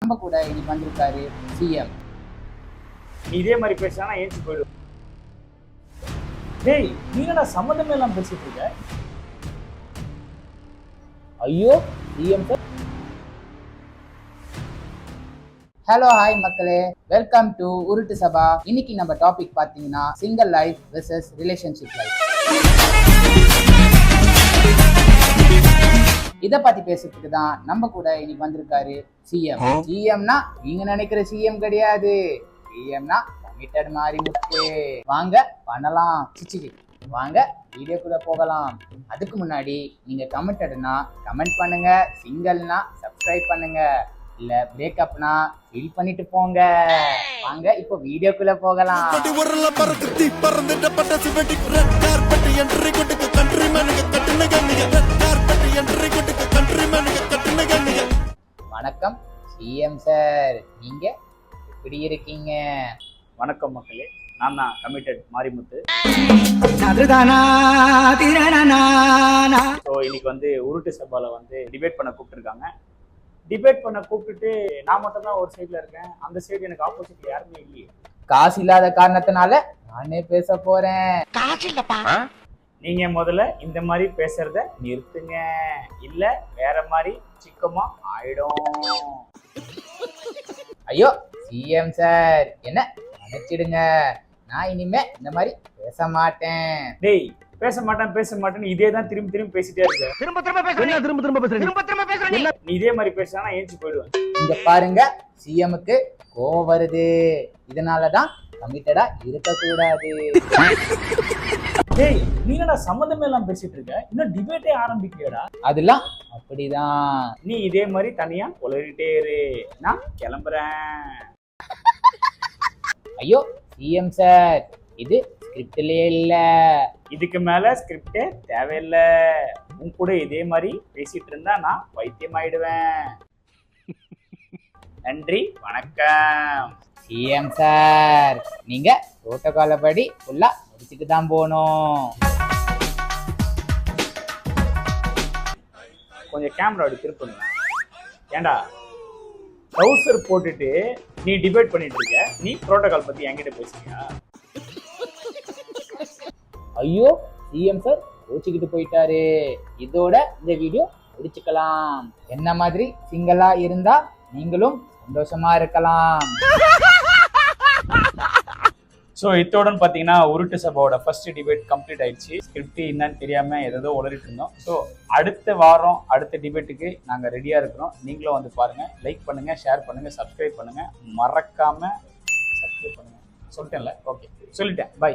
நம்ம கூட இன்னைக்கு வந்திருக்காரு சிஎம். இதே மாதிரி பேசினா ஏஞ்சி போயிடும். டேய், நீங்க சம்மந்தமே எல்லாம் பேசிட்டு இருக்க. ஐயோ சிஎம் சார். ஹலோ ஹாய் மக்களே, வெல்கம் டு உருட்டு சபா. இன்னைக்கு நம்ம டாபிக் பார்த்தீங்கன்னா single life versus relationship life. இதை பத்தி பேசுறதுக்கு தான் நம்ம கூட இன்னைக்கு வந்திருக்காரு சிஎம். சிஎம்னா நீங்க நினைக்கிற சிஎம் கிடையாது. சிஎம்னா கமிட்டட் மாரிமுத்து. வாங்க பண்ணலாம், சிச்சி வாங்க வீடியோக்குள்ள போகலாம். அதுக்கு முன்னாடி நீங்க கமிட்டட்னா கமெண்ட் பண்ணுங்க, சிங்கிள்னா சப்ஸ்கிரைப் பண்ணுங்க, இல்ல பிரேக்கப்னா ஃபீல் பண்ணிட்டு போங்க. வாங்க இப்போ வீடியோக்குள்ள போகலாம். வணக்கம் சிஎம் சார், நீங்க எப்படி இருக்கீங்க? வணக்கம் மக்களே, நான் தான் கமிட்டட் மாரிமுத்து. ஸோ இன்னைக்கு வந்து உருட்டு சபால வந்து டிபேட் பண்ண கூப்பிட்டுருக்காங்க. டிபேட் பண்ண கூப்பிட்டுட்டு நான் மட்டும் தான் ஒரு சைட்ல இருக்கேன். அந்த சைடு எனக்கு ஆப்போசிட்ல யாருமே இல்லையே. காசு இல்லாத காரணத்தினால நானே பேச போறேன். காசு இல்லப்பா. நீங்க முதல்ல இந்த மாதிரி பேசுறத நிறுத்துங்க, இல்ல வேற மாதிரி சிக்கமா ஆயிடும். ஐயோ சிஎம் சார், என்ன நினைச்சிடுங்க, நான் இனிமே இந்த மாதிரி பேச மாட்டேன். டேய், பேச மாட்டேன்னு இதே தான் திரும்பி திரும்பி பேசிட்டே இருக்க. நீ இதே மாதிரி பேசினா ஏஞ்சி போயிடுவேன். இங்க பாருங்க, சிஎம்க்கு கோவம் வருது. இதனாலதான் கமிட்டடா இருக்கக்கூடாது. டேய், நீங்க சம்மந்தமே எல்லாம் பேசிட்டு இருக்க, இன்னும் டிபேட்டே ஆரம்பிக்கலையடா. அதெல்லாம் அப்படிதான். நீ இதே மாதிரி தனியா உளறிட்டே இரு, நான் கிளம்புறேன். ஐயோ சிஎம் சார், இது ஸ்கிரிப்ட்லயே இல்ல. இதுக்கு மேல ஸ்கிரிப்டே தேவையில்லை. உன் கூட இதே மாதிரி பேசிட்டு இருந்தா நான் பைத்தியம் ஆயிடுவேன். நன்றி, வணக்கம். சிஎம் சார், நீங்க புரோட்டோகால படி ஃபுல்லா முடிச்சுட்டு தான் போகணும். கொஞ்சம் கேமரா அப்படி திருப்புங்க. ஏண்டா, ட்ரவுசர் போட்டுட்டு நீ டிபேட் பண்ணிட்டு இருக்க, நீ புரோட்டோகால் பத்தி என்கிட்ட பேசுறியா? ஐயோ சிஎம் சார் யோசிச்சுக்கிட்டு போயிட்டாரு. இதோட இந்த வீடியோ முடிச்சுக்கலாம். என்ன மாதிரி சிங்கிளா இருந்தா நீங்களும் சந்தோஷமா இருக்கலாம். ஸோ இத்தோடன் பார்த்தீங்கன்னா உருட்டு சபாவோட ஃபர்ஸ்ட் டிபேட் கம்ப்ளீட் ஆயிடுச்சு. ஸ்கிரிப்ட் என்னன்னு தெரியாம ஏதோ உளறிட்டு இருந்தோம். ஸோ அடுத்த வாரம் அடுத்த டிபேட்டுக்கு நாங்கள் ரெடியாக இருக்கிறோம். நீங்களும் வந்து பாருங்க, லைக் பண்ணுங்க, ஷேர் பண்ணுங்க, சப்ஸ்கிரைப் பண்ணுங்க, மறக்காம சப்ஸ்கிரைப் பண்ணுங்க. சொல்லிட்டேன்ல, ஓகே சொல்லிட்டேன், பை.